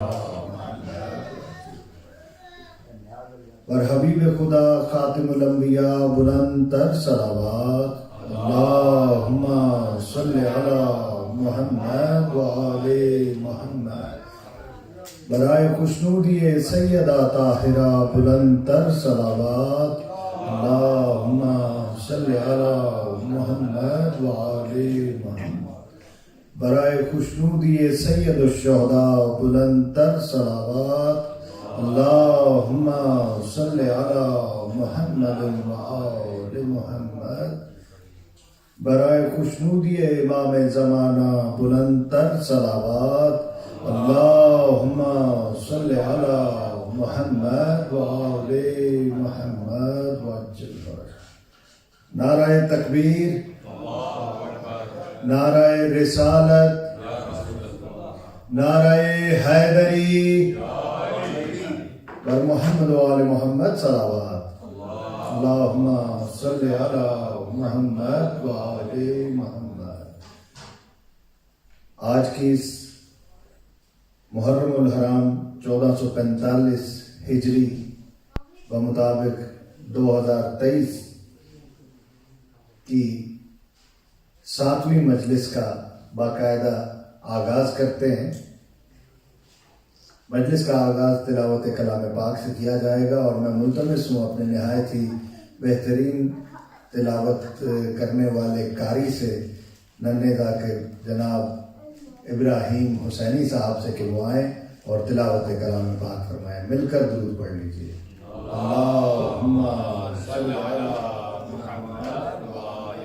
اور حبیب خدا خاتم الانبیاء بلند تر صلوات اللہم صلی علی محمد و آل محمد. برائے خوشنودی سیدہ طاہرہ بلند تر صلوات اللہم صلی علی محمد و آل محمد. برائے خوشنودی سید الشہداء بلند تر صلوات اللہم صلی علی محمد و آل محمد. برائے خوشنودی امام زمانہ بلند تر صلوات اللہم صلی علی محمد و آل محمد وعجل فرجہ. نعرہ تکبیر، نعرہ رسالت، نعرہ حیدری، بر محمد و آل محمد صلوات اللہم صلی علی محمد و آل محمد. آج کی اس محرم الحرام 1445 ہجری بمطابق 2023 کی 7ویں مجلس کا باقاعدہ آغاز کرتے ہیں. مجلس کا آغاز تلاوت کلام پاک سے کیا جائے گا اور میں ملتمس ہوں اپنے نہایت ہی بہترین تلاوت کرنے والے قاری سے ننھے ذاکر جناب ابراہیم حسینی صاحب سے کہ وہ آئیں اور تلاوت کلام پاک فرمائیں. مل کر درود پڑھ لیجیے. اللہم صلی علی محمد و آل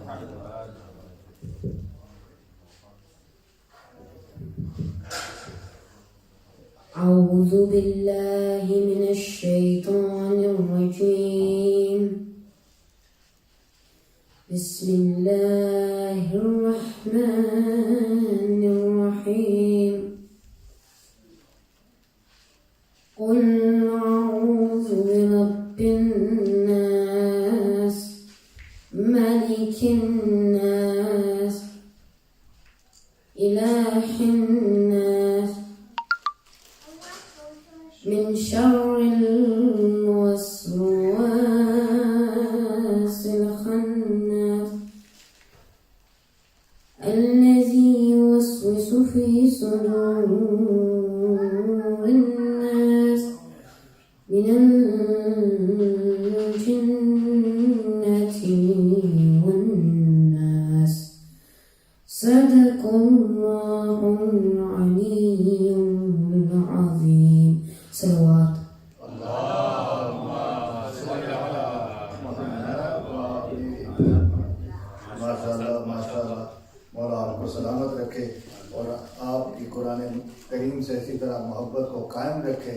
محمد. اعوذ باللہ من الشیطان الرجیم. بسم اللہ الرحمن الرحیم. قل اعوذ برب الناس ملک الناس الہ الناس من شر الوسواس الخناس الذي يوسوس في صدور الناس من الجنة والناس. صدق الله العلي العظيم. صلوات. اللہم صلی علی محمد و آل محمد. ماشاءاللہ ماشاءاللہ. مولا آپ کو سلامت رکھے اور آپ کی قرآن کریم سے اسی طرح محبت کو قائم رکھے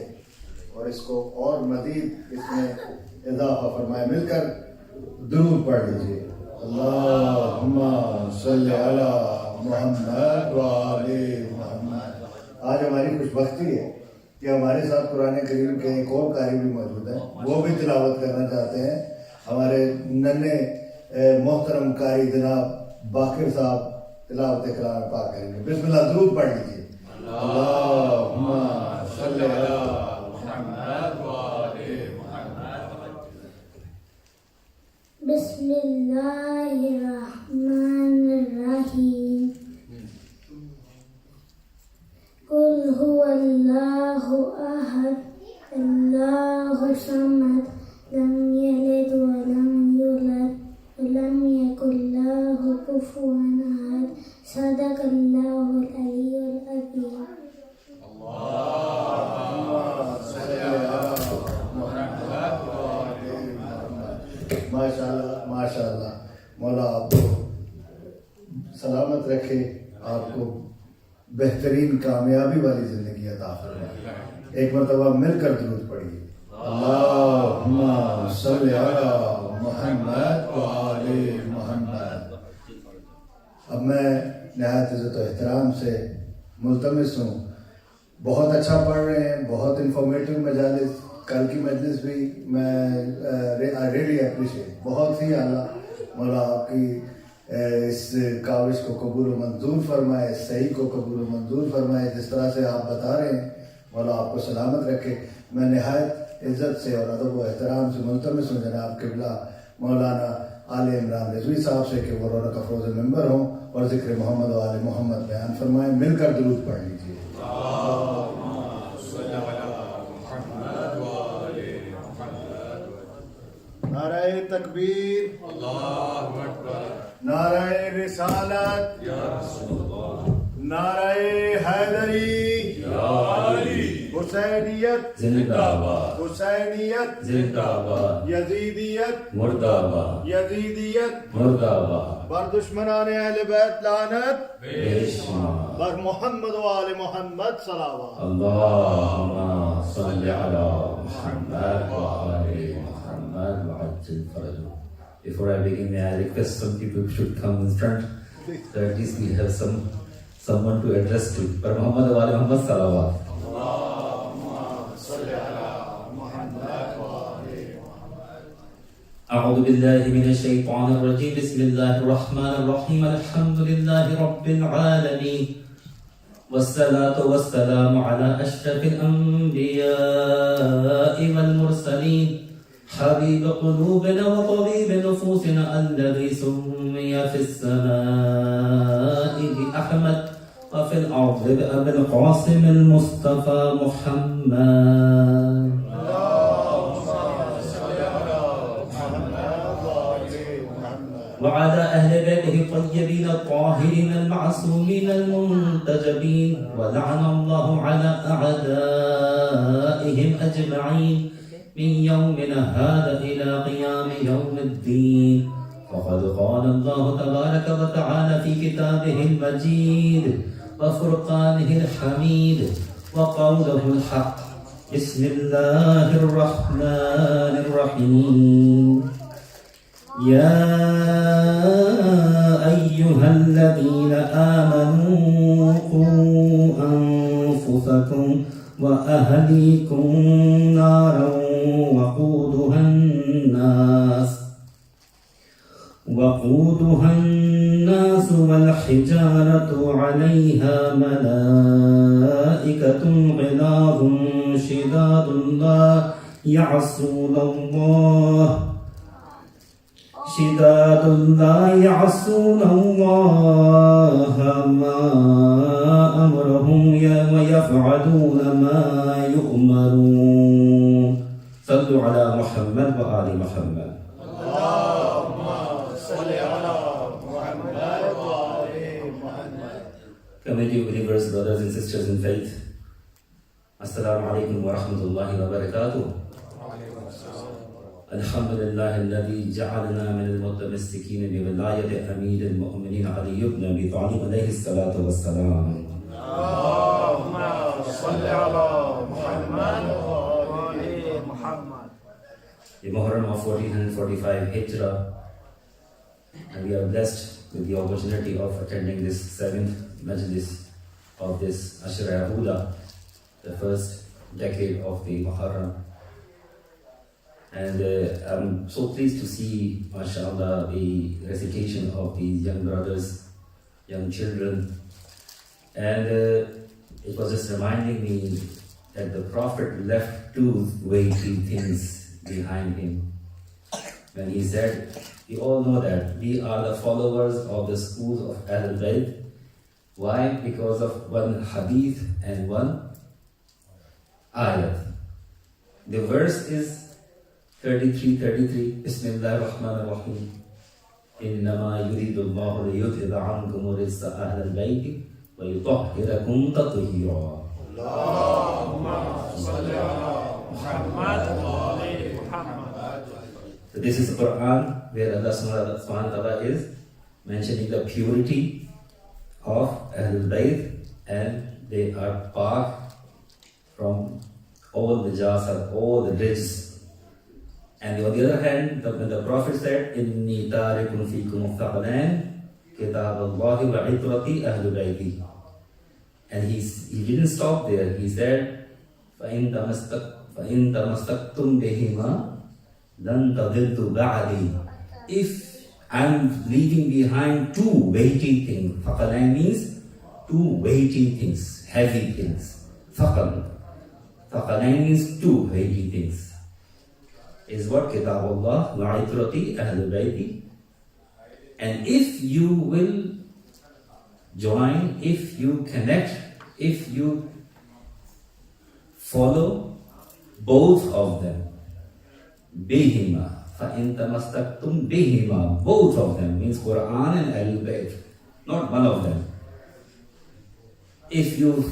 اور اس کو اور مزید اس میں اضافہ فرمائے. مل کر درود پڑھ لیجیے. اللہم صلی علی محمد و آل محمد. آج ہماری خوش بختی ہے کہ ہمارے ساتھ قرآن کریم کے ایک اور قاری بھی موجود ہیں، وہ بھی تلاوت کرنا چاہتے ہیں. ہمارے ننھے محترم قاری جناب باقر صاحب تلاوت کلام پاک کریں گے. بسم اللہ درود پڑھ لیجیے. اللہم صلی علی محمد و آل محمد. بسم اللہ الرحمن الرحیم. قل هو اللہ احد اللہ صمد لم یلد ولم یولد ولم یکن لہ کفوا احد. صدق اللہ العلی العظیم. ماشاءاللہ ماشاءاللہ. مولا آپ کو سلامت رکھے، آپ کو بہترین کامیابی والی زندگی عطا فرمائے. ایک مرتبہ مل کر درود پڑھیے. اللہم صلی علی محمد و آل محمد. اب میں نہایت عزت و احترام سے ملتمس ہوں، بہت اچھا پڑھ رہے ہیں، بہت انفارمیٹیو مجالس. کل کی مجلس بھی میں ریئلی اپریشیٹ، بہت ہی اعلیٰ. مولا آپ کی اس کاوش کو قبول و منظور فرمائے، صحیح کو قبول و منظور فرمائے. جس طرح سے آپ بتا رہے ہیں مولا آپ کو سلامت رکھے. میں نہایت عزت سے اور ادب و احترام سے ملتمس ہوں جناب قبلہ مولانا آل عمران رضوی صاحب سے کہ وہ رونق افروز ممبر ہوں اور ذکر محمد و آل محمد بیان فرمائیں. مل کر درود پڑھ لیجیے. نعرہ تکبیر، اللہ اکبر، نعرہ رسالت، یا رسول اللہ، نعرہ حیدری، یا علی، حسینیت زندہ باد، حسینیت زندہ باد، یزیدیت مردہ باد، یزیدیت مردہ باد، بر دشمنان اہل بیت لعنت بے شمار، بر محمد و آل محمد صلوات. اللہم صلی علی محمد و آل محمد وعجل فرجہ. Before I begin, may I request some people should come in front, so at least we have someone to address to. Par Muhammad wa ali Muhammad salawat. Allahumma salli ala Muhammad wa ali Muhammad. A'udhu billahi minash shaitanir rajim. Bismillahir rahmanir rahim. Alhamdulillahi rabbil alamin. والصلاة والسلام على أشرف الأنبياء والمرسلين حبيب قلوبنا وطبيب نفوسنا الذي سمي في السماء بأحمد وفي الأرض بأبي القاسم المصطفى محمد. وعلى أهل بيته الطيبين الطاهرين المعصومين المنتجبين ولعن الله على أعدائهم أجمعين من يومنا هذا إلى قيام يوم الدين. وقد قال الله تبارك وتعالى في كتابه المجيد وفرقانه الحميد وقوله الحق. بسم الله الرحمن الرحيم. يا أيها الذين آمنوا قوا أنفسكم وأهليكم نارا وقودها الناس والحجارة عليها ملائكة غلاظ شداد لا يعصون الله ما أمرهم ويفعلون ما يؤمرون. صلوا على محمد وآل محمد. اللهم صل على محمد وآل محمد. Community believers, brothers and sisters in faith, Assalamu alaikum wa rahmatullahi wa barakatuh. الحمد لله الذي جعلنا من المتمسكين بولاية أمير المؤمنين علي بن أبي طالب عليه الصلاة والسلام. اللهم صل على محمد وآل محمد. The Muharram of 1445 Hijrah, and we are blessed with the opportunity of attending this 7th Majlis of this Ashra Yahuda, the first decade of the Muharram. And I'm so pleased to see, mashallah, the recitation of these young brothers, young children. And it was just reminding me that the Prophet left two weighty things behind him. When he said, we all know that we are the followers of the schools of Ahlulbayt. Why? Because of one hadith and one ayat. The verse is 33. Bismillah ar-Rahman ar-Rahim. إنما يريد الله ليذهب عنكم الرجس أهل البيت ويطهركم تطهيرا. اللهم صل على محمد وآل محمد. So this is the Quran where Allah subhanahu wa ta'ala is mentioning the purity of Ahlulbayt, and they are pak from all the najasa, all the rijs. And on the other hand, when the Prophet said, إِنِّي تَارِكٌ فِيكُمُ الثَّقَلَيْنِ كِتَابَ اللَّهِ وَعِطْرَةِ أَهْلِ بَيْتِهِ. And he didn't stop there. He said, فَإِن تَمَسَّكْتُمْ بِهِمَا لَن تَضِلُّوا بَعْدِي. If I'm leaving behind two weighty things, ثَقَلَيْنِ means two weighty things, heavy things. ثَقَل. Thaqalain means two weighty things. Is what? Kitabullah, Wa'itrati, Ahlulbayt. And if you will join, if you connect, if you follow both of them, Bihima, فَإِن تَمَسْتَكْتُمْ بِهِمَا, both of them means Quran and Ahlulbayt, not one of them. If you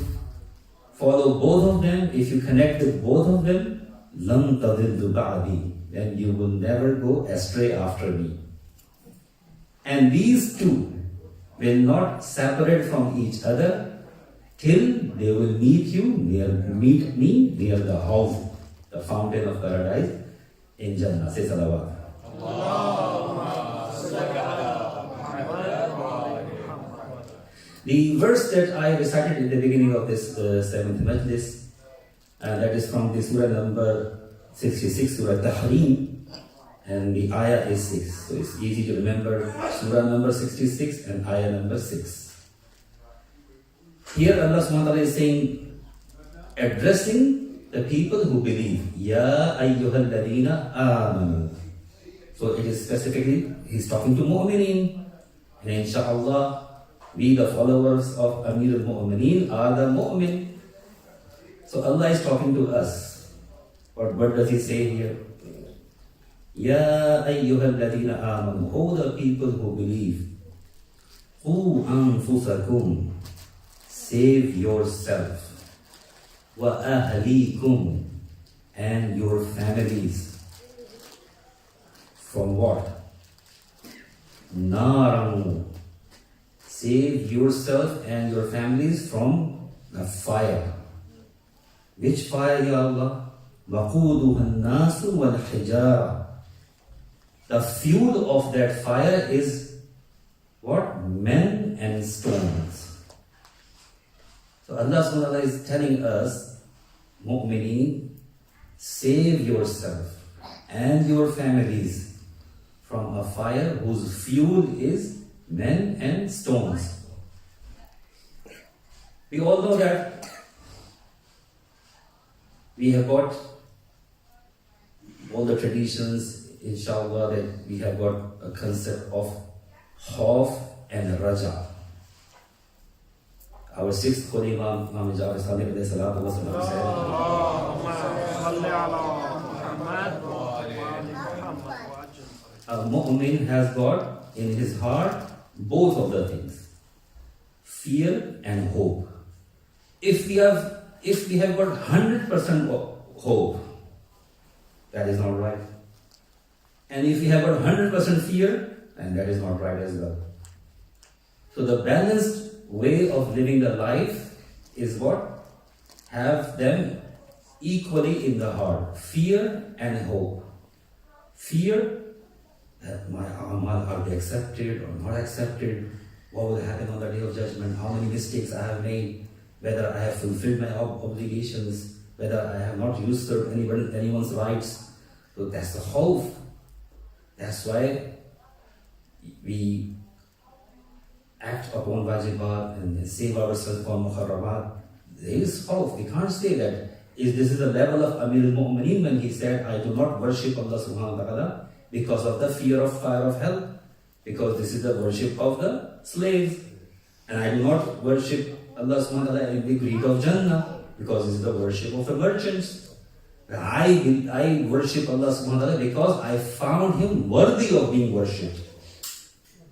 follow both of them, if you connect with both of them, لَمْ تَضِلُّ بَعْدِي, then you will never go astray after me. And these two will not separate from each other till they will meet me near the house, the fountain of paradise in Jannah. Say salawat. The verse that I recited in the beginning of this 7th Majlis, that is from the surah number 66, Surah Tahrim, and the ayah is 6. So it's easy to remember surah number 66 and ayah number 6. Here Allah SWT is saying, addressing the people who believe, Ya ayyuhal ladina amanu. So it is specifically, he's talking to mu'mineen. And inshaAllah, we the followers of Amir al-Mu'mineen are the mu'min. So Allah is talking to us. But what does he say here? Ya ayyuhal ladina amanu. O the people who believe. Qu anfusakum. Save yourself. Wa ahlikum. And your families. From what? Naran. Save yourself and your families from the fire. Which fire, Ya Allah? وَقُودُهَا النَّاسُ وَالْحِجَارَةُ. The fuel of that fire is what? Men and stones. So Allah SWT is telling us, mu'mineen, save yourself and your families from a fire whose fuel is men and stones. We all know that we have got all the traditions, inshallah, that we have got a concept of Khawf and Raja. Our sixth Holy Imam, Majalis, said, a mu'min has got in his heart both of the things, fear and hope. If we have got 100% hope, that is not right. And if we have got 100% fear, then that is not right as well. So the balanced way of living the life is what? Have them equally in the heart, fear and hope. Fear that my amal, are they accepted or not accepted? What will happen on the day of judgment? How many mistakes I have made? Whether I have fulfilled my obligations? Whether I have not usurped anyone's rights? So that's the khawf. That's why we act upon wajibat and save ourselves from muharramat. There is khawf. We can't say that. This is the level of Amir al-Mu'mineen when he said, I do not worship Allah subhanahu wa ta'ala because of the fear of fire of hell, because this is the worship of the slaves. And I do not worship Allah subhanahu wa ta'ala in the greed of Jannah, because this is the worship of the merchants. I worship Allah subhanahu wa ta'ala because I found him worthy of being worshipped.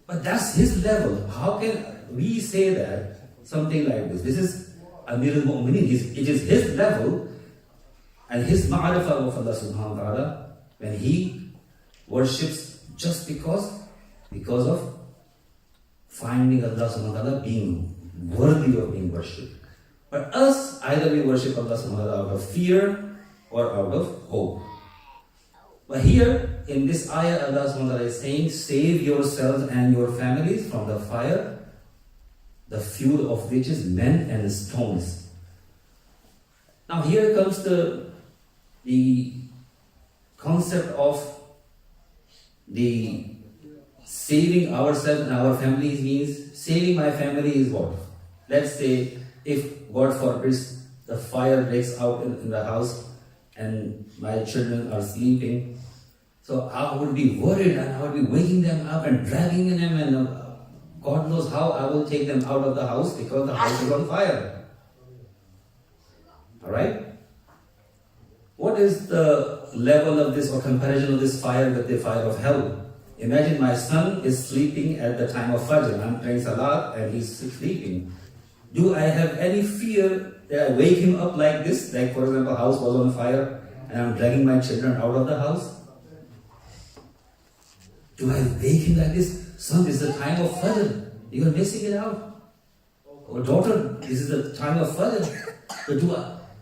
But that's his level. How can we say that? Something like this. This is Amir al-Mu'mineen. It is his level and his ma'arifah of Allah subhanahu wa ta'ala when he worships just because of finding Allah subhanahu wa ta'ala being worthy of being worshipped. But us, either we worship Allah subhanahu wa ta'ala out of fear or out of hope. But here in this ayah, Allah subhanahu wa ta'ala is saying, save yourselves and your families from the fire, the fuel of which is men and stones. Now here comes the concept of the saving ourselves and our families means saving my family is what? Let's say if God forbids the fire breaks out in the house and my children are sleeping. So I would be worried and I would be waking them up and dragging them, and God knows how I will take them out of the house because the house is on fire. Alright? What is the level of this or comparison of this fire with the fire of hell? Imagine my son is sleeping at the time of Fajr. I'm praying Salat and he's sleeping. Do I have any fear that I wake him up like this? Like for example, house was on fire and I'm dragging my children out of the house? Do I wake him like this? Son, this is the time of Fajr. You are missing it out. Or daughter, this is the time of Fajr. So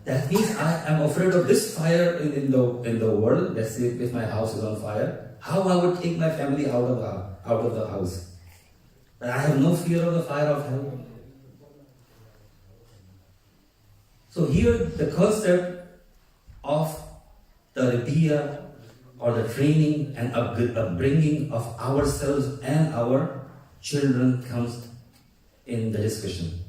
that means I am afraid of this fire in the world. Let's say if my house is on fire. How I would take my family out of the house. But I have no fear of the fire of hell. So here the concept of the tarbiyah or the training and upbringing of ourselves and our children comes in the discussion.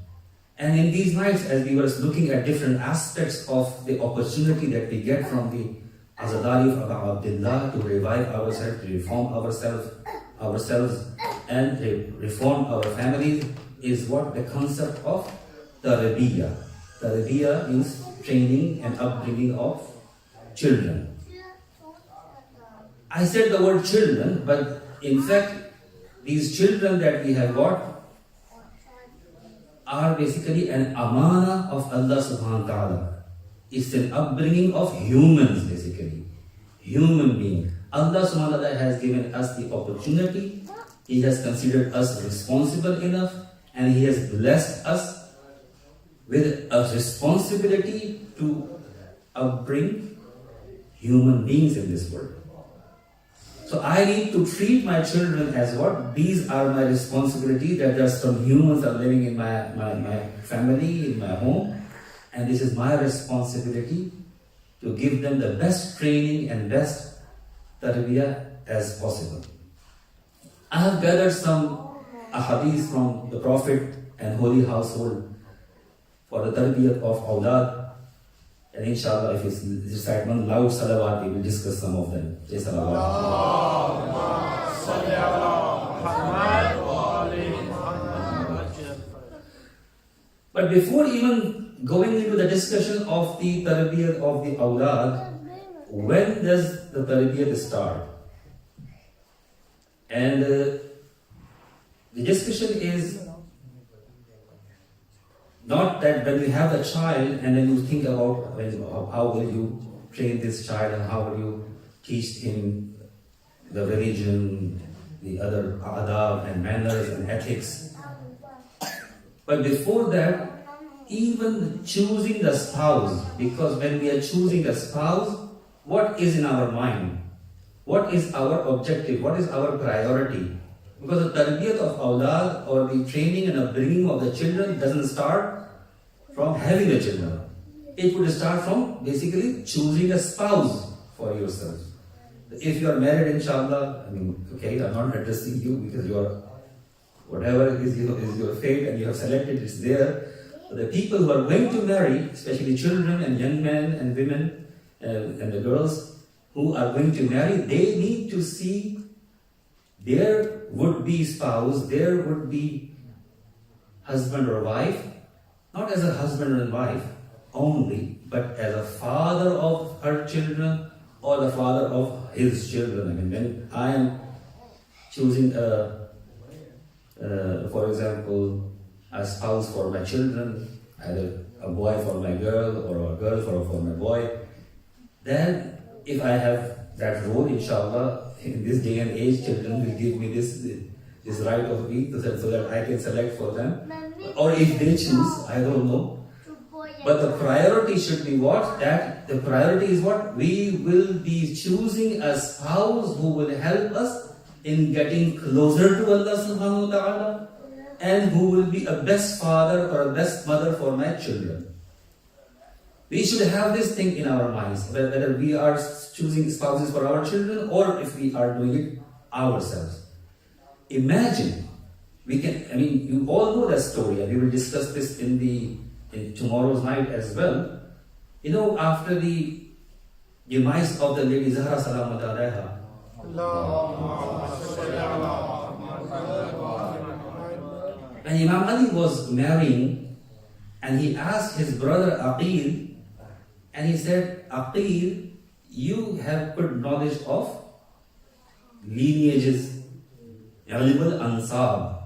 And in these nights, as we were looking at different aspects of the opportunity that we get from the Azadari of Abdullah to revive ourselves, to reform ourselves and reform our families, is what the concept of tarbiyah. Tarbiyah means training and upbringing of children. I said the word children, but in fact, these children that we have got are basically an amana of Allah subhanahu wa ta'ala. It's an upbringing of humans, basically. Human being. Allah subhanahu wa ta'ala has given us the opportunity. He has considered us responsible enough, and He has blessed us with a responsibility to upbring human beings in this world. So I need to treat my children as what? These are my responsibility, that just some humans are living in my family, in my home. And this is my responsibility to give them the best training and best tarbiyah as possible. I have gathered some ahadith from the Prophet and Holy Household for the tarbiyah of awlad. And inshallah, if it's recite one loud salawat, we will discuss some of them. Say salawat. But before even going into the discussion of the tarbiyah of the awlad, when does the tarbiyah start? And the discussion is not that when you have a child and then you think about how will you train this child and how will you teach him the religion, the other adab and manners and ethics. But before that, even choosing the spouse, because when we are choosing a spouse, what is in our mind? What is our objective? What is our priority? Because the tarbiyat of awlad or the training and upbringing of the children doesn't start from having the children. It would start from basically choosing a spouse for yourself. If you are married, inshallah, okay, I'm not addressing you because you are, whatever is your fate and you have selected, it's there. But the people who are going to marry, especially children and young men and women and the girls who are going to marry, they need to see their would-be spouse, their would-be husband or wife, not as a husband and wife only, but as a father of her children or the father of his children. When I am choosing, for example, a spouse for my children, either a boy for my girl or a girl for my boy, then if I have that role, inshallah, in this day and age, children will give me this right of me so that I can select for them. Or if they choose, I don't know. But the priority should be what? That the priority is what? We will be choosing a spouse who will help us in getting closer to Allah subhanahu wa ta'ala, and who will be a best father or a best mother for my children. We should have this thing in our minds, whether we are choosing spouses for our children or if we are doing it ourselves. Imagine, you all know that story, and we will discuss this in the in tomorrow's night as well. You know, after the demise of the Lady Zahra Salamat Alaiha, when Imam Ali was marrying, and he asked his brother Aqil, and he said, Aqil, you have good knowledge of lineages, ilmul ansab.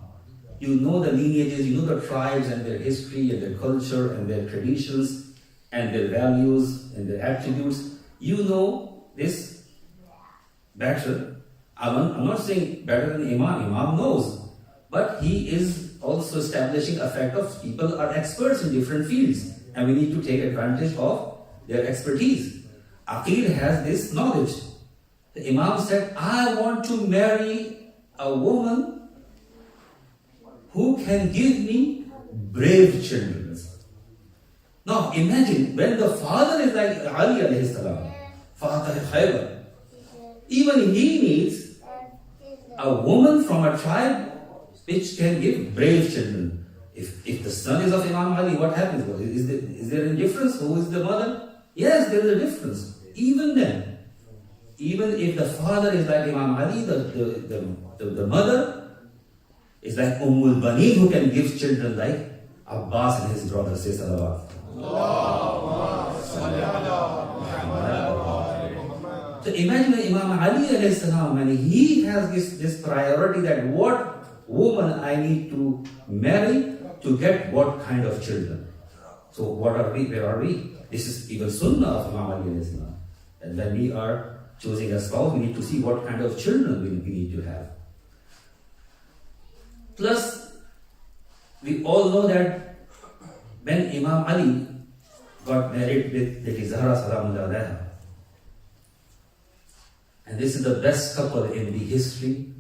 You know the lineages, you know the tribes and their history and their culture and their traditions and their values and their attributes. You know this better. I'm not saying better than Imam. Imam knows. But he is also establishing a fact of people are experts in different fields. And we need to take advantage of their expertise. Aqil has this knowledge. The Imam said, I want to marry a woman who can give me brave children. Now imagine when the father is like Ali alayhi salam, Fatah Khaybar, even he needs a woman from a tribe which can give brave children. If the son is of Imam Ali, what happens? Is there a difference? Who is the mother? Yes, there is a difference. Even then, even if the father is like Imam Ali, the mother is like Ummul Baneen, who can give children like Abbas and his brother. Say salawat. So imagine Imam Ali alayhi salam, and he has this priority that what woman I need to marry to get what kind of children. So what are we? Where are we? This is even sunnah of Imam Ali alayhi salam. And when we are choosing a spouse, we need to see what kind of children we need to have. Plus, we all know that when Imam Ali got married with Lady Zahra Salamullah Alaiha, and this is the best couple in the history,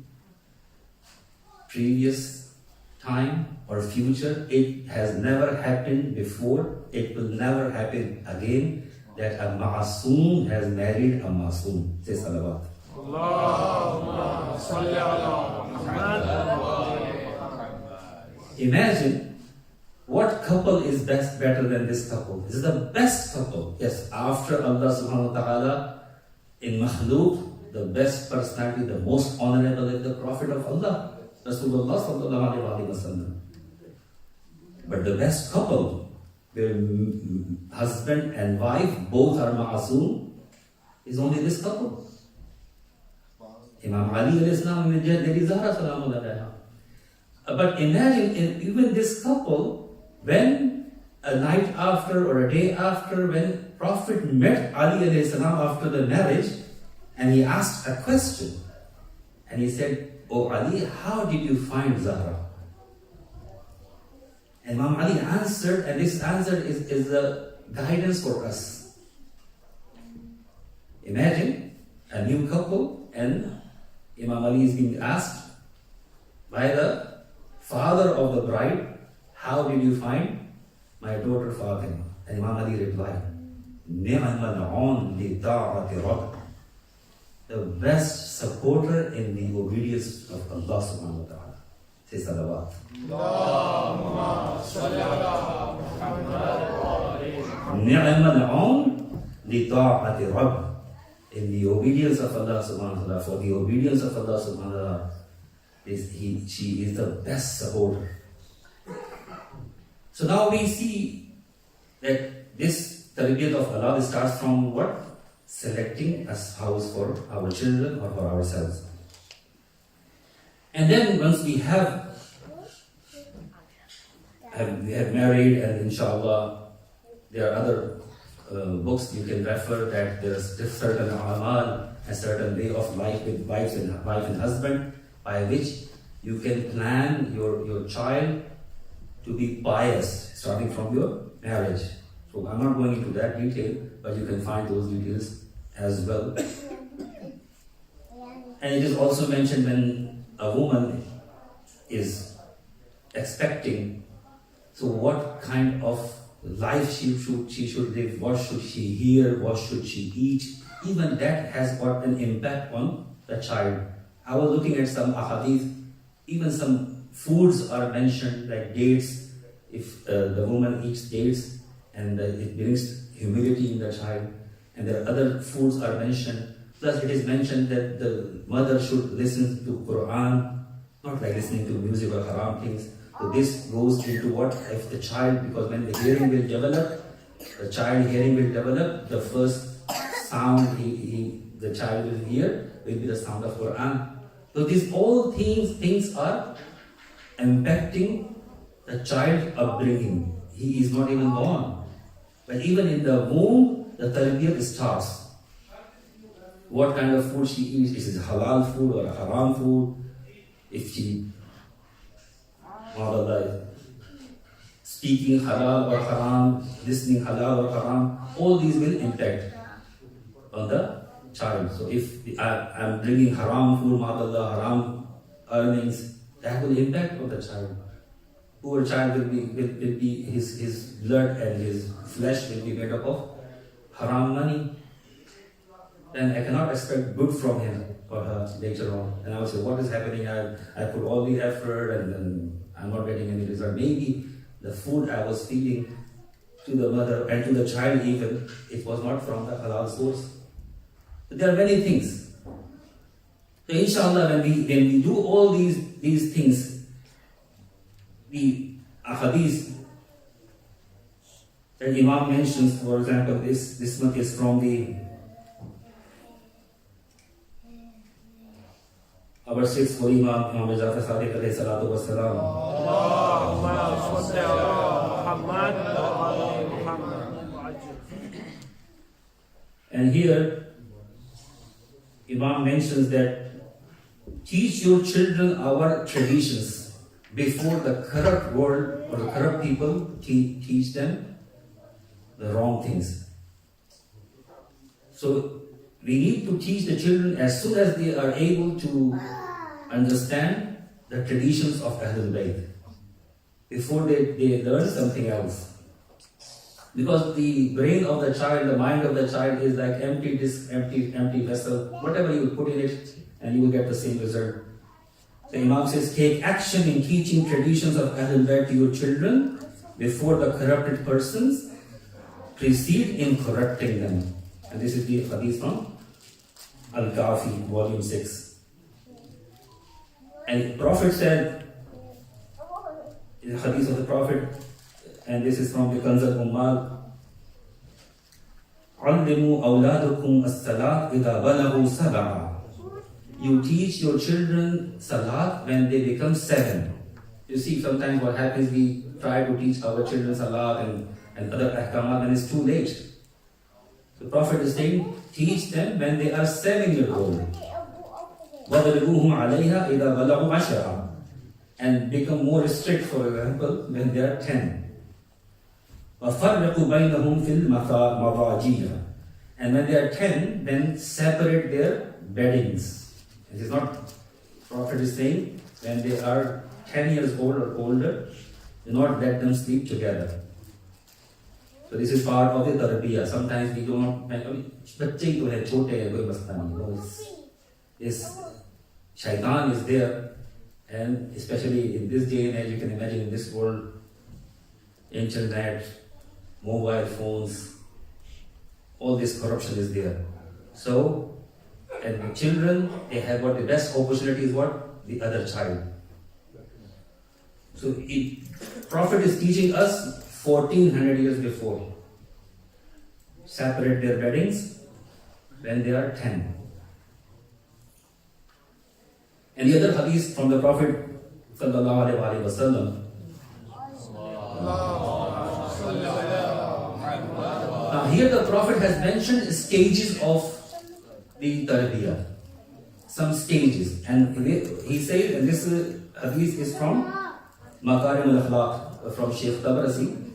previous time or future, it has never happened before, it will never happen again, that a Ma'asum has married a Ma'asum. Say salawat. Allahumma salli ala Muhammad. Imagine what couple is better than this couple. This is the best couple. Yes, after Allah subhanahu wa ta'ala in Makhluk, the best personality, the most honorable is the Prophet of Allah, Rasulullah sallallahu alayhi wa sallam. But the best couple, where husband and wife both are ma'asum, is only this couple. Imam Ali alayhi salam and Lady Zahra salamullah alaiha. But imagine even this couple, when a night after or a day after, when Prophet met Ali alayhi salam after the marriage, and he asked a question, and he said, "Oh Ali, how did you find Zahra?" And Imam Ali answered, and this answer is the guidance for us. Imagine a new couple, and Imam Ali is being asked by the father of the bride, "How did you find my daughter Fatima?" And Imam Ali replied, "Ni'mal 'aun li ta'ati Rabb." The best supporter in the obedience of Allah subhanahu wa ta'ala. Say salawat. Allahumma salli ala Muhammad. Ni'mal 'aun li ta'ati Rabb. In the obedience of Allah subhanahu wa ta'ala, for the obedience of Allah subhanahu wa ta'ala, she is the best supporter. So now we see that this tarbiyat of Allah starts from what? Selecting a spouse for our children or for ourselves. And then once we have married, and inshallah there are other books you can refer, that there's certain amal, a certain way of life with wife and husband, by which you can plan your child to be pious starting from your marriage. So I'm not going into that detail, but you can find those details as well. And it is also mentioned when a woman is expecting, so what kind of life she should live, what should she hear, what should she eat, even that has got an impact on the child. I was looking at some ahadith, even some foods are mentioned like dates. if the woman eats dates and it brings humility in the child, and there are other foods are mentioned. Plus, it is mentioned that the mother should listen to Quran, not like listening to music or haram things. So this goes into what if the child, because when the hearing will develop, the child hearing will develop, the first sound the child will hear will be the sound of Quran. So these all things are impacting the child upbringing. He is not even born. But even in the womb, the tarbiyah starts. What kind of food she eats, is it halal food or haram food? If she, speaking halal or haram, listening halal or haram, all these will impact on the child. So if I'm bringing haram food, haram earnings, that will impact on the child. Poor child will be his blood and his flesh will be made up of haram money. Then I cannot expect good from him or her later on. And I will say, what is happening? I put all the effort and then I'm not getting any result. Maybe the food I was feeding to the mother and to the child even, it was not from the halal source. But there are many things. So inshallah, when we do all these things, the ahadith that Imam mentions, for example, this one is from our sixth holy Imam Jaffaria Sadiq alayhi salatu wassalam. And here Imam mentions that teach your children our traditions before the corrupt world or the corrupt people teach them the wrong things. So we need to teach the children as soon as they are able to understand the traditions of Ahlulbayt before they learn something else. Because the brain of the child, the mind of the child is like empty disc, empty vessel. Whatever you put in it, and you will get the same result. So Imam says, take action in teaching traditions of Ahlulbayt to your children before the corrupted persons proceed in corrupting them. And this is the hadith from Al-Kafi, volume 6. And the Prophet said, in the hadith of the Prophet, and this is from the Kanz al-Ummal, عَلِّمُوا أَوْلَادُكُمْ الصَّلَاةَ إِذَا بَلَغُوا سَبْعًا. You teach your children salat when they become 7. You see, sometimes what happens, we try to teach our children salat and other ahkamat and it's too late. The Prophet is saying, teach them when they are 7 years old. وَضْرِبُوهُمْ عَلَيْهَا إِذَا بَلَغُوا عَشْرًا. And become more strict, for example, when they are 10. وَفَرِّقُوا بَيْنَهُمْ فِي الْمَضَاجِعِ. And when they are 10, then separate their beddings. It is not, Prophet is saying, when they are 10 years old or older, do not let them sleep together. So this is part of the tarbiyah. Sometimes we don't, बच्चे तो है छोटे हैं कोई मसला नहीं. This shaitan is there, and especially in this day and age, you can imagine in this world, internet, mobile phones, all this corruption is there. So, and the children, they have got the best opportunity is what? The other child. So, Prophet is teaching us 1400 years before. Separate their beddings when they are 10. And the other hadith from the Prophet sallallahu alaihi wasallam. Now here the Prophet has mentioned stages of the tarbiyah. Some stages. And he said, and this hadith is from Makarim al-Akhlaq, from Shaykh Tabrasi,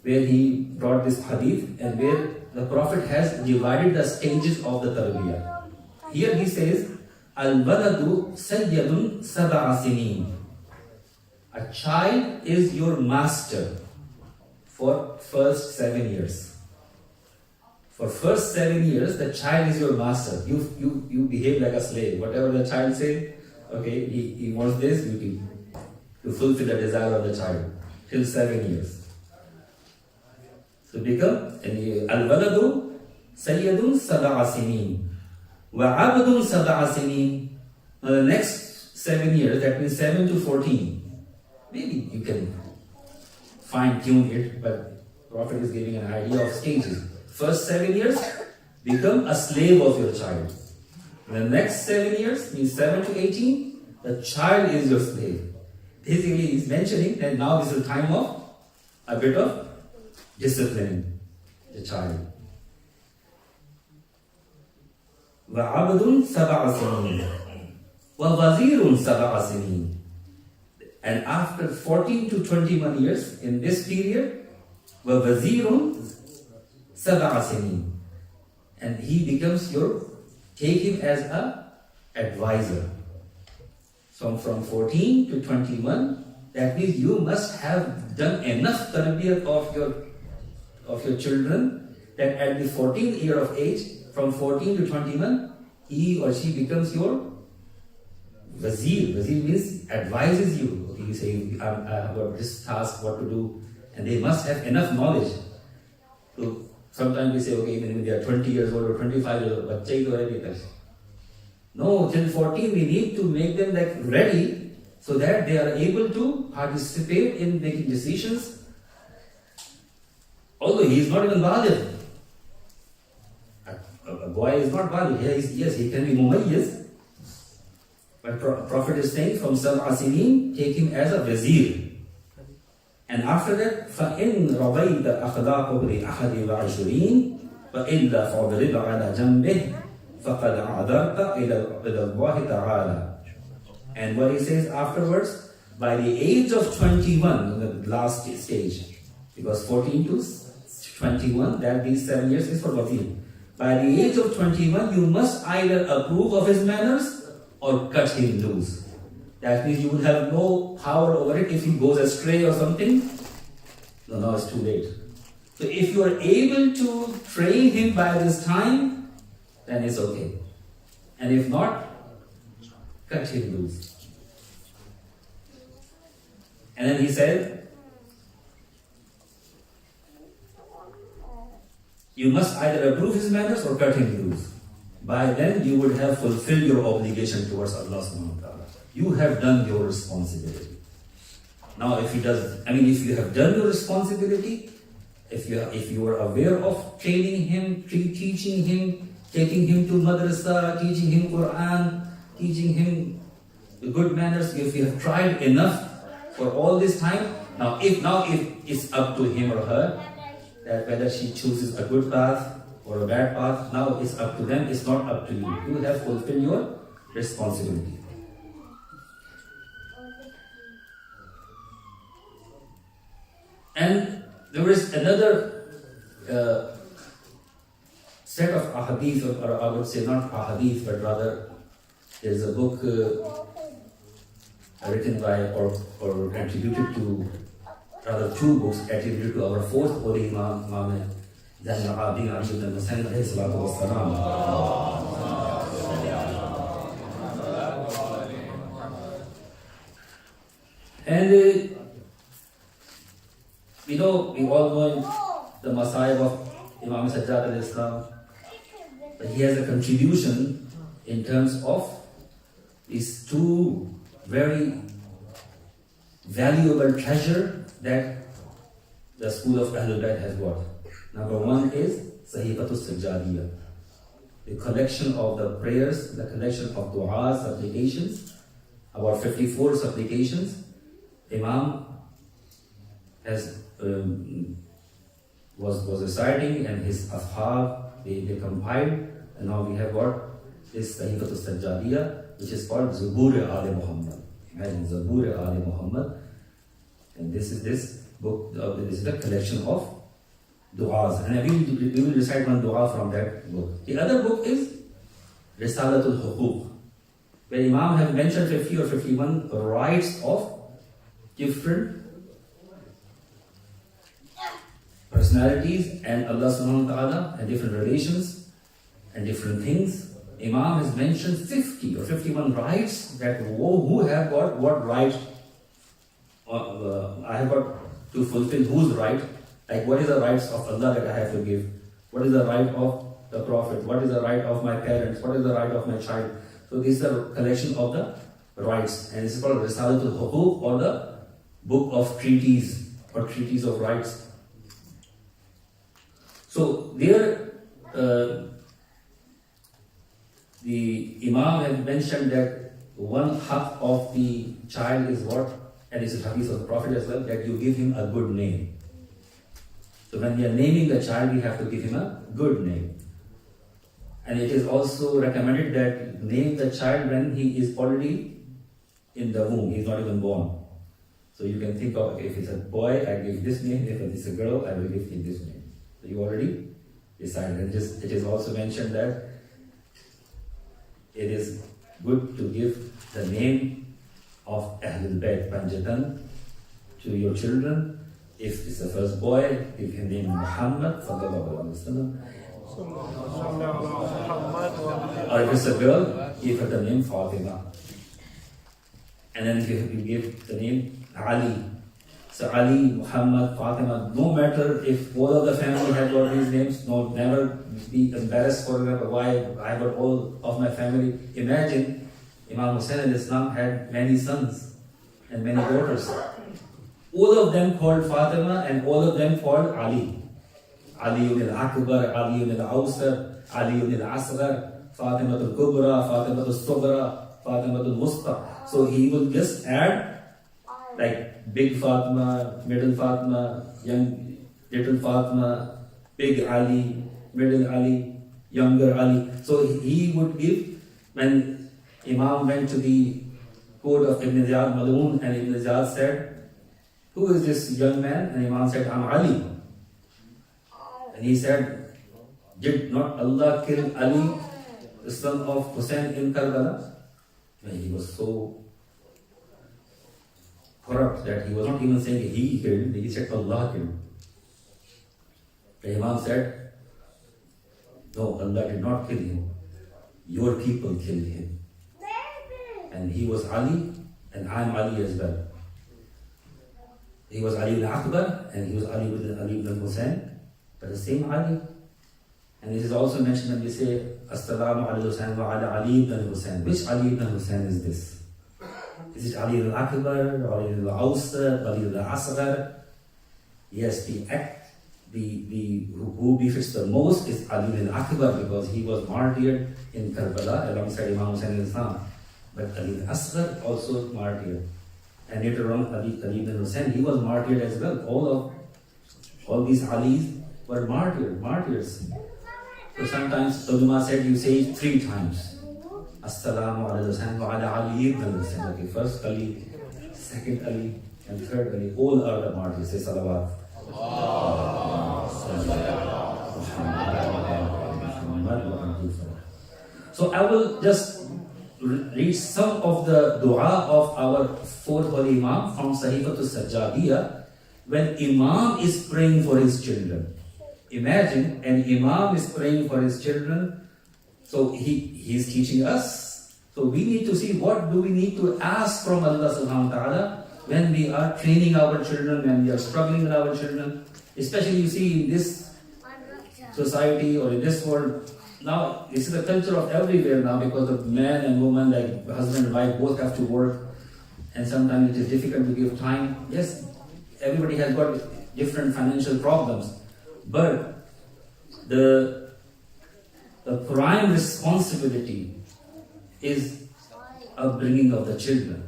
where he brought this hadith and where the Prophet has divided the stages of the tarbiyah. Here he says, Al-Baladu Sayyadun Sab'a Sinin. A child is your master for first 7 years. For first 7 years, the child is your master. You behave like a slave. Whatever the child says, okay, he wants this, you fulfill the desire of the child. till 7 years. So become al-waladu sayyidun sab'a sinin wa abdun sab'a sinin. Now the next 7 years, that means 7 to 14. Maybe you can fine tune it, but Prophet is giving an idea of stages. First 7 years, become a slave of your child. The next 7 years, means 7 to 18, the child is your slave. Basically, he's mentioning that now is the time of a bit of disciplining the child. وَعَبْدٌ سَبَعَ سِنِينَ وَوَزِيرٌ سَبَعَ سِنِينَ. And after 14 to 21 years, in this period, وَوَزِيرٌ سَبَعَ سِنِينَ. And he becomes take him as a advisor. So from 14 to 21, that means you must have done enough tarbiyat of your children that at the 14th year of age, from 14 to 21, he or she becomes your wazir. Wazir means advises you. Okay, you say, I have got this task, what to do, and they must have enough knowledge. So sometimes we say, okay, even when they are 20 years old or 25 years old, bachcha hi to hai abhi tak. No, till 14 we need to make them like ready so that they are able to participate in making decisions. Although he is not even baligh. A boy is not baligh. Yes, he can be mumayyiz. But Prophet is saying from sab'a sinin, take him as a wazir. And after that, فَإِنْ رَضَيْتَ أَخْلَاقُهُ لِأَحَدِ وَعِشْرِينَ وَإِلَّا فَاضْرِبْ عَلَى جَنْبِهِ فَقَدْ عَذَرْتَ إِلَى اللَّهِ تَعَالَى. And what he says afterwards, by the age of 21, the last stage, because 14 to 21, that these 7 years is for wazir. By the age of 21, you must either approve of his manners or cut him loose. That means you will have no power over it if he goes astray or something. No, now it's too late. So if you are able to train him by this time, then it's okay. And if not, cut him loose. And then he said, you must either approve his manners or cut him loose. By then you would have fulfilled your obligation towards Allah subhanahu wa ta'ala. You have done your responsibility. Now if you have done your responsibility, if you are aware of training him, teaching him, taking him to madrasa, teaching him Quran, teaching him the good manners, if you have tried enough for all this time, now if it's up to him or her, that whether she chooses a good path or a bad path, now it's up to them, it's not up to you. You have fulfilled your responsibility. And there is another set of ahadith, or I would say not ahadith, but rather there's a book written by or attributed to, rather two books attributed to our fourth holy Imam Zain al-Abidin Ali ibn al-Husayn alayhi salatu wassalam. And we all know the Masayib of Imam Sajjad al-Islam, but he has a contribution in terms of these two very valuable treasure that the school of Ahlulbayt has got. Number one is Sahifatul Sajjadiyah, the collection of the prayers, the collection of du'as, supplications, about 54 supplications. Imam has was reciting, and his ashab they compiled, and now we have got this Sahifatul Sajjadiyah, which is called Zabur Ali Muhammad. Imagine Zabur Ali Muhammad, and this book. This is a collection of du'as, and we will recite one du'a from that book. The other book is Risalatul Huquq, where Imam has mentioned 50 or 51 rights of different personalities and Allah subhanahu wa ta'ala, and different relations and different things. Imam has mentioned 50 or 51 rights that who have got what right. I have got to fulfill whose right? Like what is the rights of Allah that I have to give? What is the right of the Prophet? What is the right of my parents? What is the right of my child? So this is a collection of the rights, and this is called Risalatul Huquq, or the book of treaties or treaties of rights. So there, the Imam had mentioned that one haq of the child is what, and this is hadith of the Prophet as well, that you give him a good name. So when we are naming the child, we have to give him a good name. And it is also recommended that name the child when he is already in the womb, he is not even born. So you can think of, if it's a boy, I give this name, if it's a girl, I will give him this name. So you already decided. And it is also mentioned that it is good to give the name of Ahlulbayt Panjatan to your children. If it's the first boy, give him name Muhammad sallallahu alaihi wasallam. Or if it's a girl, give her the name Fatima. And then you give the name Ali. So Ali, Muhammad, Fatima, no matter if all of the family had got these names, never be embarrassed for them, why I got all of my family. Imagine Imam Hussain in Islam had many sons and many daughters. All of them called Fatima and all of them called Ali. Ali al-Akbar, Ali al-Awsar, Ali al-Asghar, Fatima al-Kubra, Fatima al-Sughra, Fatima al-Wusta. So he would just add like big Fatima, middle Fatima, young little Fatima, big Ali, middle Ali, younger Ali. So he would give, when Imam went to the court of Ibn Ziyad Maloon, and Ibn Ziyad said, "Who is this young man?" And Imam said, "I'm Ali." And he said, "Did not Allah kill Ali, the son of Hussein, in Karbala?" And he was so corrupt that he was not even saying he killed, he said Allah killed. The Imam said, "No, Allah did not kill him. Your people killed him. And he was Ali, and I am Ali as well. He was Ali al-Akbar, and he was Ali ibn Hussein, but the same Ali." And this is also mentioned when we say, "As-salamu ala Hussein wa ala Ali ibn Hussein." Which Ali ibn Hussein is this? Is it Ali al-Akbar, or Ali al-Awsat, Ali al-Asghar? Yes, who befits the most is Ali al-Akbar, because he was martyred in Karbala alongside Imam Hussain in Islam. But Ali al-Asghar also martyred. And later on, Ali ibn Hussein, he was martyred as well. All these Alis were martyrs. So sometimes ulama said you say it 3 times. As-salamu ala Hussain wa ala Ali ibn Hussain. Okay, first Ali, second Ali, and third Ali. All are the martyrs. Say salawat. So I will just read some of the dua of our 4th Holy Imam from Sahifatul Sajjadiyah when Imam is praying for his children. Imagine an Imam is praying for his children, so he is teaching us. So we need to see what do we need to ask from Allah subhanahu wa ta'ala when we are training our children, when we are struggling with our children. Especially you see in this society or in this world, now this is a culture of everywhere now, because of man and woman, like husband and wife, both have to work, and sometimes it is difficult to give time. Yes, everybody has got different financial problems, but the prime responsibility is upbringing of the children,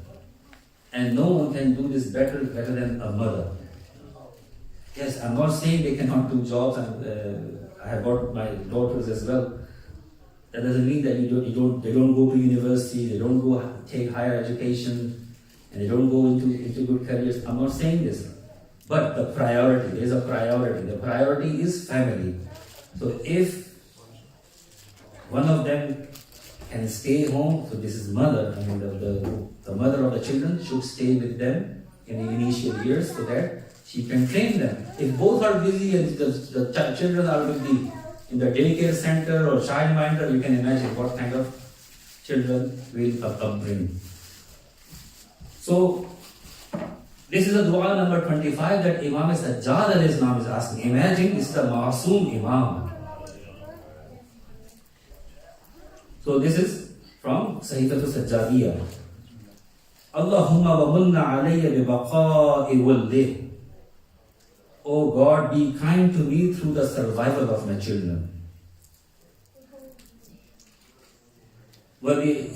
and no one can do this better than a mother. Yes, I'm not saying they cannot do jobs, and I have got my daughters as well. That doesn't mean that they don't go to university, they don't go take higher education, and they don't go into good careers. I'm not saying this. But the priority, there is a priority. The priority is family. So if one of them can stay home, so this is mother, I mean the mother of the children should stay with them in the initial years so that she can train them. If both are busy and the children are in the daycare center or childminder, you can imagine what kind of children will upbring. So This is a dua number 25 that Imam Sajjad alayhi salam is asking. Imagine this is a Masoom Imam. So this is from Sahifatu Sajjadiyah. Allahumma wa munna alayya bi baqa'i waldi. Oh God, be kind to me through the survival of my children. Wa bi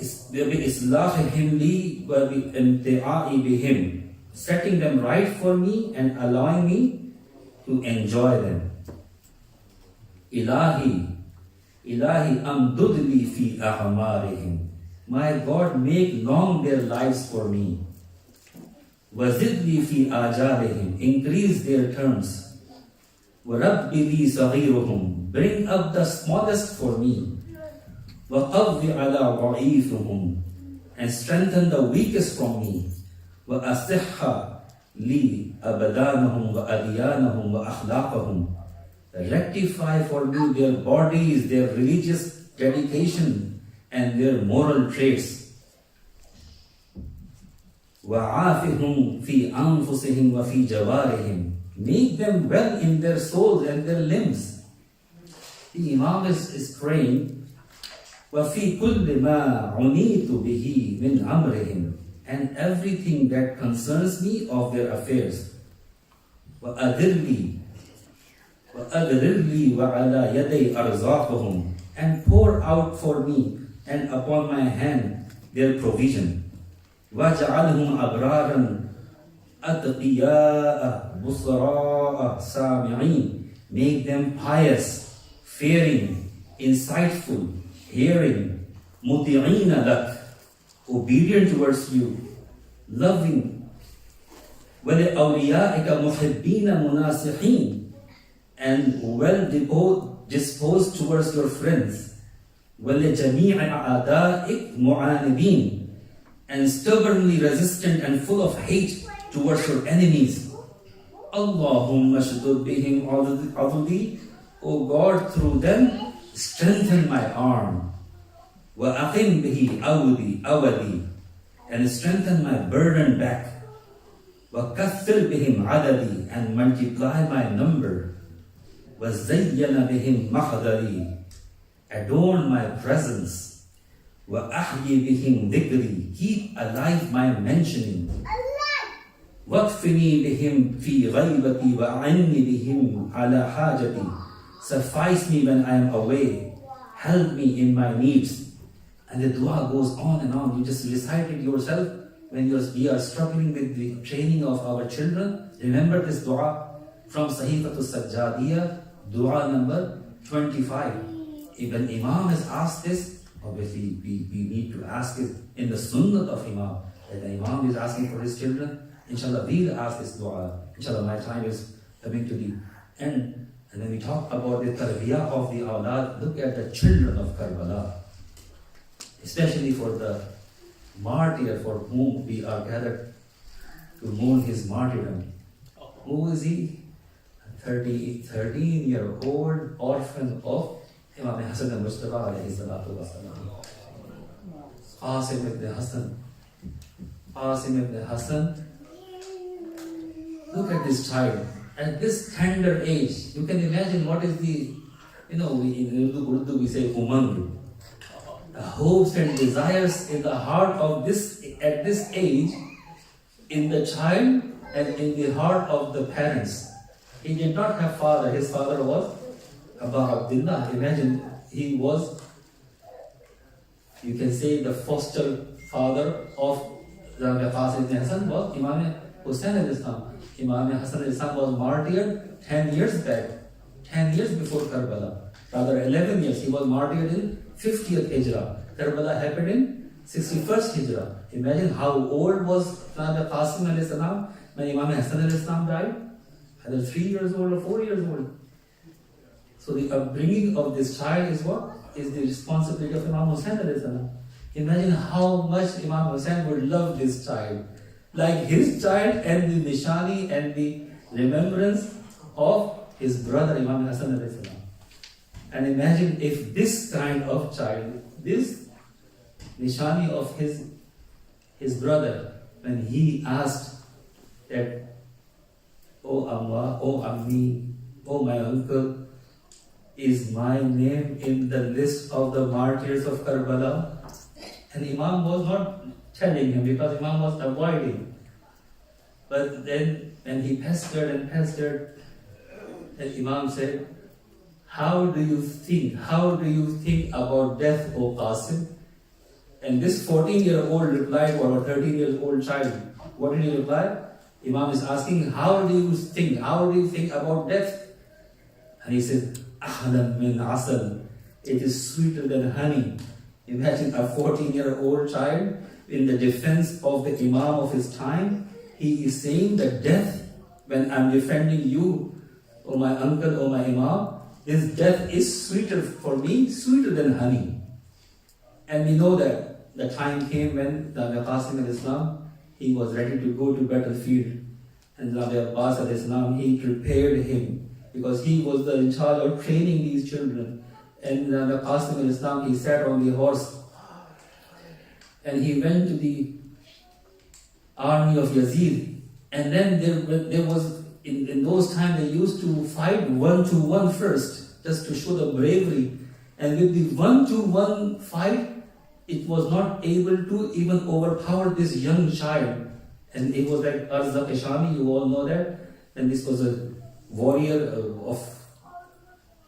islahihim li wa bi imti'a'i bihim. Setting them right for me and allowing me to enjoy them. Ilahi amdudli fi ahmarihim. My God, make long their lives for me. Wazidli fi ajalihim. Increase their terms. Warabbi li saghiruhum. Bring up the smallest for me. Waqaddi ala wa'ifuhum. And strengthen the weakest from me. وَأَصِحَّ لِي أَبَدَانَهُمْ وَأَدِيَانَهُمْ وَأَخْلَاقَهُمْ. Rectify for me their bodies, their religious dedication, and their moral traits. وَعَافِهُمْ فِي أَنفُسِهِمْ وَفِي جَوَارِهِمْ. Make them well in their souls and their limbs. The Imam is praying, وَفِي كُلِّ مَا عُنِيتُ بِهِ مِنْ أَمْرِهِمْ. And everything that concerns me of their affairs. وَأَدِرْ لِي وَعَلَى يَدَيْ أَرْزَاقُهُمْ. And pour out for me and upon my hand their provision. وَجَعَلْهُمْ أَبْرَارًا أَتْقِيَاءَ بُصَرَاءَ سَامِعِينَ. Make them pious, fearing, insightful, hearing, مُطِعِينَ لَكَ. Obedient towards you, loving, وَلِأَوْلِيَائِكَ مُحِبِّينَ مُنَاصِحِينَ. And well disposed towards your friends, وَلِجَمِيعِ أَعْدَائِكَ مُعَانِبِينَ. And stubbornly resistant and full of hate towards your enemies. Allahumma shdud bihim adudi. O God, through them strengthen my arm. وَأَقِمْ بِهِ أَوَدِي. And strengthen my burden back. وَكَثِّرْ بِهِمْ عَدَدِي. And multiply my number. وَزَيَّنَ بِهِمْ مَحْضَرِي. Adorn my presence. وَأَحْيِ بِهِمْ ذِكْرِي. Keep alive my mentioning. وَاكْفِنِي بِهِمْ فِي غَيْبَتِي وَأَعِنِّي بِهِمْ عَلَى حَاجَتِي. Suffice me when I am away. Help me in my needs. And the dua goes on and on. You just recite it yourself. When we are struggling with the training of our children, remember this dua from Sahifatu Sajjadiyah, dua number 25. When Imam has asked this, obviously we need to ask it in the sunnah of Imam. That the Imam is asking for his children. Inshallah, we'll ask this dua. Inshallah, my time is coming to the end. And when we talk about the tarbiyah of the awlad, look at the children of Karbala. Especially for the martyr for whom we are gathered to mourn his martyrdom. Who is he? A 13-year-old orphan of Imam Hassan al-Mustafa alayhi salatu wasalam. Qasim ibn Hassan. Look at this child. At this tender age, you can imagine what is the, in Urdu we say umang. The hopes and desires in the heart of this, at this age, in the child and in the heart of the parents. He did not have father. His father was Abu Abdullah. Imagine, he was, you can say, the foster father of Imam Qasim ibn Hassan was Imam Hussain al-Islam. Imam Hassan al-Islam was martyred 10 years back, 10 years before Karbala. Rather 11 years. He was martyred in 50th Hijrah. Karbala happened in 61st Hijrah. Imagine how old was Imam Qasim al-Islam when Imam Hassan al-Islam died. Either 3 years old or 4 years old. So the upbringing of this child is what? Is the responsibility of Imam Hussain al-Islam. Imagine how much Imam Hussain would love this child. Like his child, and the nishani and the remembrance of his brother Imam Hassan al-Islam. And imagine if this kind of child, this nishani of his brother, when he asked that, "Oh Amma, oh Ammi, oh my uncle, is my name in the list of the martyrs of Karbala?" And Imam was not telling him because Imam was avoiding. But then when he pestered and pestered, then Imam said, How do you think about death, O Qasim?" And this 14-year-old replied, or a 13-year-old child, what did he reply? Imam is asking, how do you think about death? And he said, "Ahlan min asal." It is sweeter than honey. Imagine a 14-year-old child in the defense of the Imam of his time. He is saying that death, when I'm defending you, O my uncle, O my Imam, this death is sweeter for me, sweeter than honey. And we know that the time came when the Qasim al-Islam, he was ready to go to battlefield. And Nabi Abbas al-Islam, he prepared him because he was in charge of training these children. And the Qasim al-Islam, he sat on the horse and he went to the army of Yazid. And then there was, in those times, they used to fight 1-to-1 first, just to show the bravery. And with the 1-to-1 fight, it was not able to even overpower this young child. And it was like Arzaq Ishami, you all know that. And this was a warrior of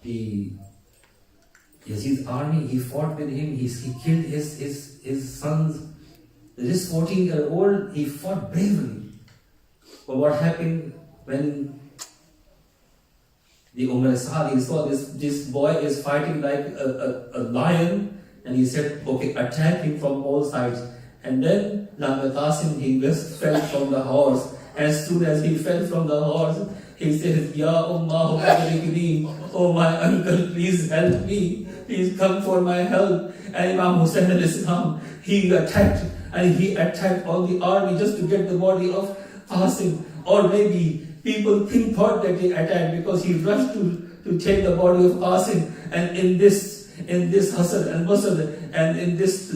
the Yazid's army. He fought with him, he killed his sons. This 14-year-old, he fought bravely. But what happened when the Umar Saad, he saw this boy is fighting like a lion, and he said, okay, attack him from all sides. And then Nabi Qasim, he just fell from the horse. As soon as he fell from the horse, he said, Ya Ummah, oh my uncle, please help me. Please come for my help. And Imam Hussain al-Islam, he attacked all the army just to get the body of Qasim. Or maybe people thought that he attacked because he rushed to take the body of Qasim. And in this hustle and bustle and in this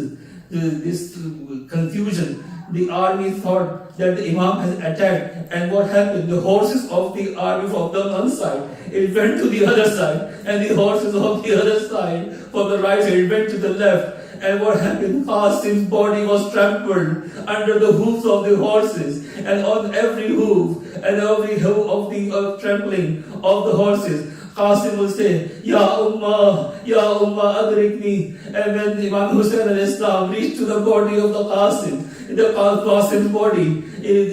confusion, the army thought that the Imam has attacked. And what happened? The horses of the army from the one side, it went to the other side, and the horses of the other side, from the right side, it went to the left. And what happened? Qasim's body was trampled under the hoofs of the horses, and on every hoof and every hoof of the trampling of the horses, Qasim will say, Ya Ummah, adrikni. And when Imam Hussain al-Islam reached to the body of the Qasim's body,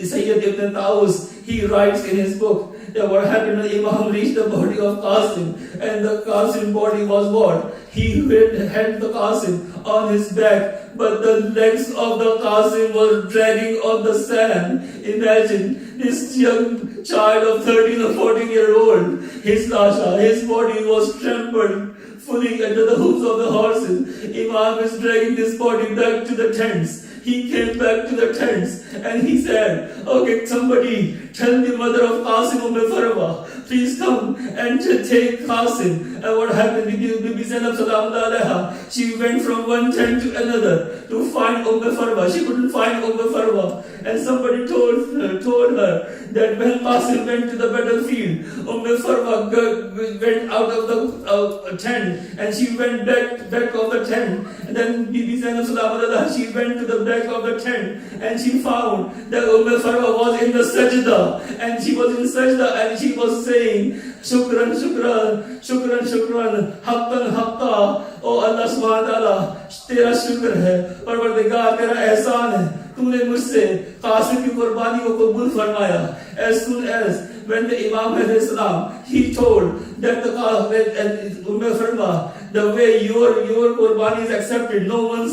Syed ibn Taus, he writes in his book that what happened when Imam reached the body of Qasim, and the Qasim body was what? He had the Qasim on his back, but the legs of the Qasim were dragging on the sand. Imagine this young child of 13 or 14-year-old, his body was trampled fully under the hoofs of the horses. Imam is dragging this body back to the tents. He came back to the tents and he said, okay, somebody tell the mother of Qasim Farwa, please come and take Qasim. And what happened? Bibi Zainab Salamullah Alaiha, she went from one tent to another to find Farwa. She couldn't find Farwa. And somebody told her that when Qasim went to the battlefield, Farwa went out of the tent and she went back of the tent. And then Bibi Zainab Salamullah, she went to the back of the tent and she found that Farwa was in the sajda, and she was in sajda and she was saying, Shukran, Shukran, Shukran, Shukran, Haqqan, Haqqa. Oh Allah subhanahu wa ta'ala, tera shukr hai, Parvardigar, tera ehsan hai, तूने मुझसे कासिम की कुर्बानी को कबूल फरमाया. As soon as when the Imam al-Islam, he told that the Farma, the way your qurbani is accepted, no one's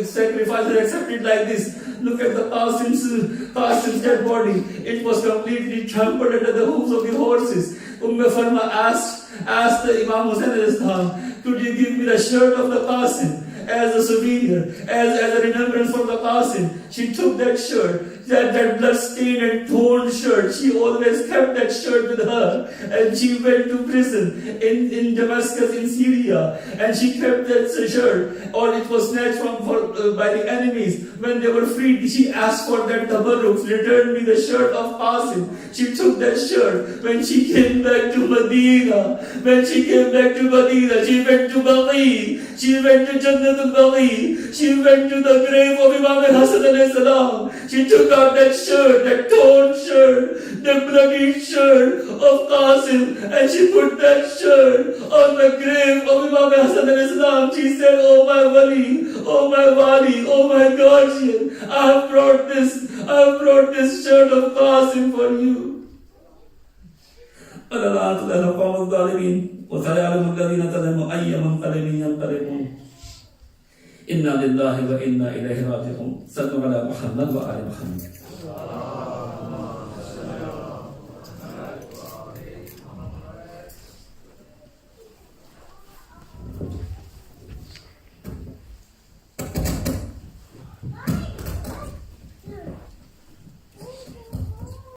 sacrifice is accepted like this. Look at the Qasim's dead body. It was completely trampled under the hooves of the horses. Farma asked the Imam Hussain al-Islam, could you give me the shirt of the Qasim as a souvenir, as a remembrance for the Qasim? She took that shirt. that blood-stained and torn shirt. She always kept that shirt with her, and she went to prison in Damascus in Syria, and she kept that shirt, or it was snatched by the enemies. When they were freed, she asked for that tabarruk, return me the shirt of Qasim. She took that shirt. When she came back to Medina, she went to Baqi, she went to Jannat al-Baqi, she went to the grave of Imam Hassan alayhi salam. She took out that shirt, that torn shirt, the bloody shirt of Qasim, and she put that shirt on the grave of Imam Hassan alayhi salam. She said, oh my wali, oh my wali, oh my guardian, I have brought this shirt of Qasim for you. ولا لعنة الله القوم الظالمين وسيعلم الذين ظلموا أي منقلب ينقلبون إنا لله وإنا إليه راجعون صلوا على محمد وآل محمد.